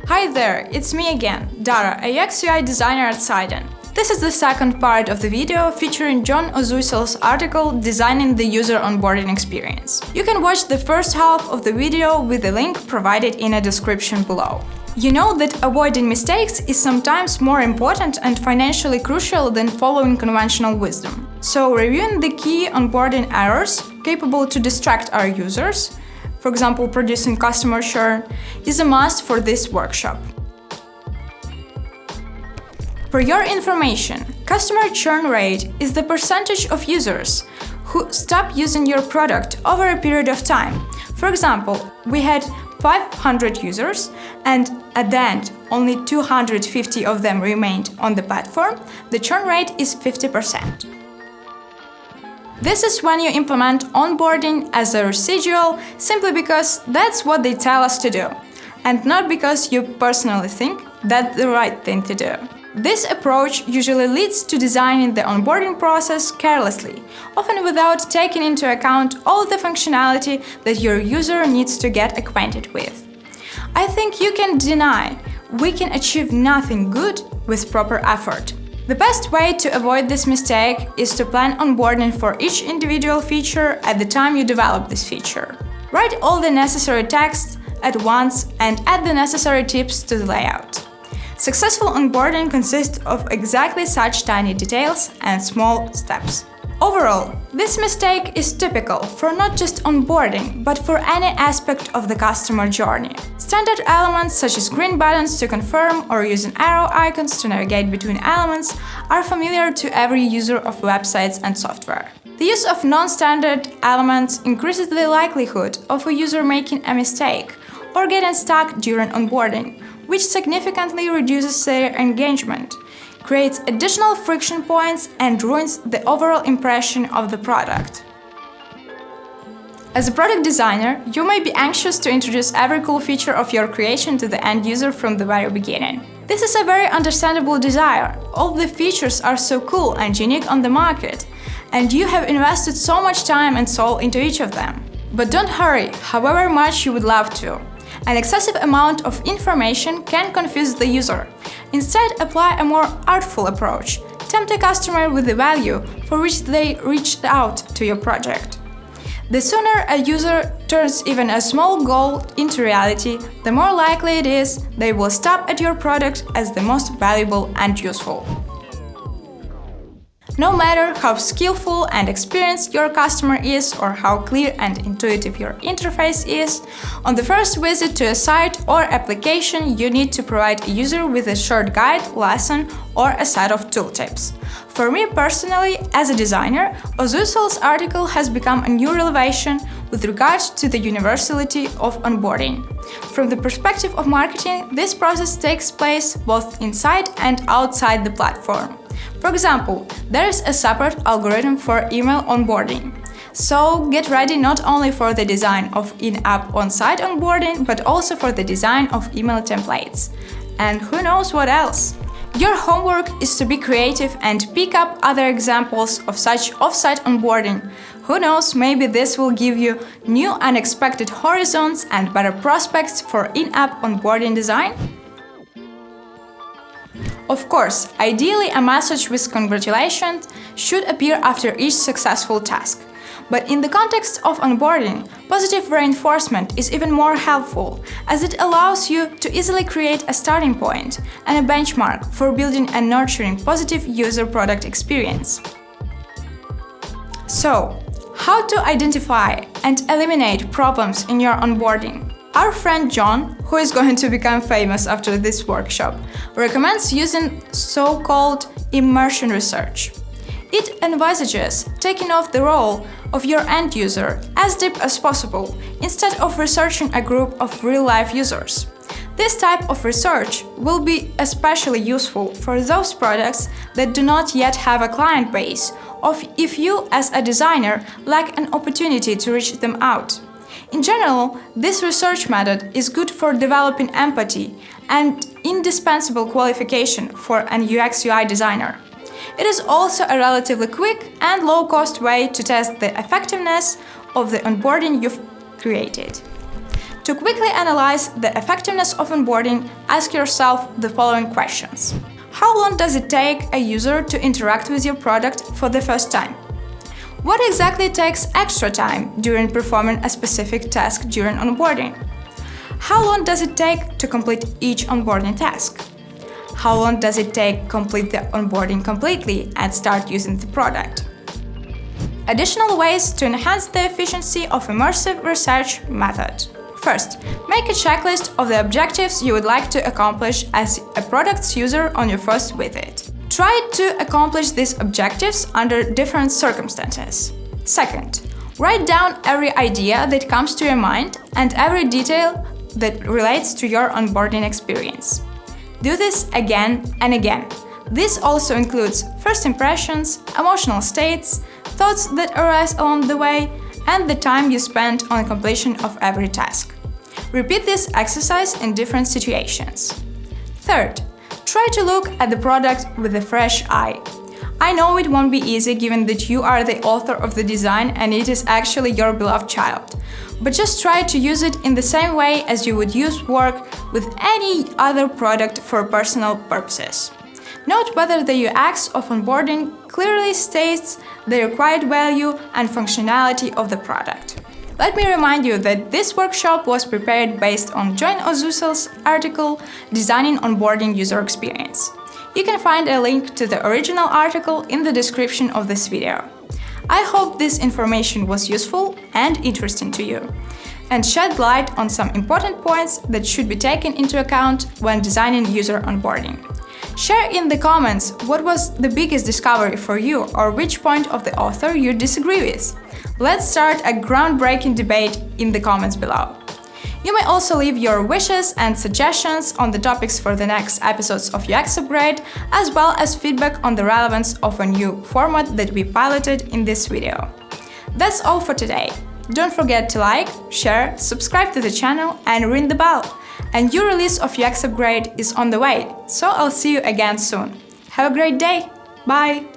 Hi there, it's me again, Dara, a UX/UI designer at Cieden. This is the second part of the video featuring Ozuysal article Designing the User Onboarding Experience. You can watch the first half of the video with the link provided in a description below. You know that avoiding mistakes is sometimes more important and financially crucial than following conventional wisdom. So reviewing the key onboarding errors capable to distract our users, for example producing customer churn, is a must for this workshop. For your information, customer churn rate is the percentage of users who stop using your product over a period of time. For example, we had 500 users and at the end only 250 of them remained on the platform. The churn rate is 50%. This is when you implement onboarding as a residual simply because that's what they tell us to do, and not because you personally think that's the right thing to do. This approach usually leads to designing the onboarding process carelessly, often without taking into account all the functionality that your user needs to get acquainted with. I think you can deny we can achieve nothing good with proper effort. The best way to avoid this mistake is to plan onboarding for each individual feature at the time you develop this feature. Write all the necessary text at once and add the necessary tips to the layout. Successful onboarding consists of exactly such tiny details and small steps. Overall, this mistake is typical for not just onboarding, but for any aspect of the customer journey. Standard elements such as green buttons to confirm or using arrow icons to navigate between elements are familiar to every user of websites and software. The use of non-standard elements increases the likelihood of a user making a mistake or getting stuck during onboarding, which significantly reduces their engagement, creates additional friction points, and ruins the overall impression of the product. As a product designer, you may be anxious to introduce every cool feature of your creation to the end user from the very beginning. This is a very understandable desire. All the features are so cool and unique on the market, and you have invested so much time and soul into each of them. But don't hurry, however much you would love to. An excessive amount of information can confuse the user. Instead, apply a more artful approach. Tempt a customer with the value for which they reached out to your project. The sooner a user turns even a small goal into reality, the more likely it is they will stop at your product as the most valuable and useful. No matter how skillful and experienced your customer is or how clear and intuitive your interface is, on the first visit to a site or application you need to provide a user with a short guide, lesson, or a set of tooltips. For me personally, as a designer, Ozuysal's article has become a new revelation with regard to the universality of onboarding. From the perspective of marketing, this process takes place both inside and outside the platform. For example, there is a separate algorithm for email onboarding. So get ready not only for the design of in-app on-site onboarding, but also for the design of email templates. And who knows what else? Your homework is to be creative and pick up other examples of such off-site onboarding. Who knows, maybe this will give you new unexpected horizons and better prospects for in-app onboarding design? Of course, ideally a message with congratulations should appear after each successful task. But in the context of onboarding, positive reinforcement is even more helpful, as it allows you to easily create a starting point and a benchmark for building and nurturing positive user product experience. So, how to identify and eliminate problems in your onboarding? Our friend John, who is going to become famous after this workshop, recommends using so-called immersion research. It envisages taking off the role of your end user as deep as possible, instead of researching a group of real-life users. This type of research will be especially useful for those products that do not yet have a client base, or if you, as a designer, lack an opportunity to reach them out. In general, this research method is good for developing empathy and indispensable qualification for an UX/UI designer. It is also a relatively quick and low-cost way to test the effectiveness of the onboarding you've created. To quickly analyze the effectiveness of onboarding, ask yourself the following questions. How long does it take a user to interact with your product for the first time? What exactly takes extra time during performing a specific task during onboarding? How long does it take to complete each onboarding task? How long does it take to complete the onboarding completely and start using the product? Additional ways to enhance the efficiency of immersive research method. First, make a checklist of the objectives you would like to accomplish as a product's user on your first visit. Try to accomplish these objectives under different circumstances. Second, write down every idea that comes to your mind and every detail that relates to your onboarding experience. Do this again and again. This also includes first impressions, emotional states, thoughts that arise along the way, and the time you spent on completion of every task. Repeat this exercise in different situations. Third, try to look at the product with a fresh eye. I know it won't be easy given that you are the author of the design and it is actually your beloved child. But just try to use it in the same way as you would use work with any other product for personal purposes. Note whether the UX of onboarding clearly states the required value and functionality of the product. Let me remind you that this workshop was prepared based on Join Ozuysal article Designing Onboarding User Experience. You can find a link to the original article in the description of this video. I hope this information was useful and interesting to you, and shed light on some important points that should be taken into account when designing user onboarding. Share in the comments what was the biggest discovery for you or which point of the author you disagree with. Let's start a groundbreaking debate in the comments below. You may also leave your wishes and suggestions on the topics for the next episodes of UX Upgrade, as well as feedback on the relevance of a new format that we piloted in this video. That's all for today. Don't forget to like, share, subscribe to the channel and ring the bell. A new release of UX Upgrade is on the way, so I'll see you again soon. Have a great day! Bye!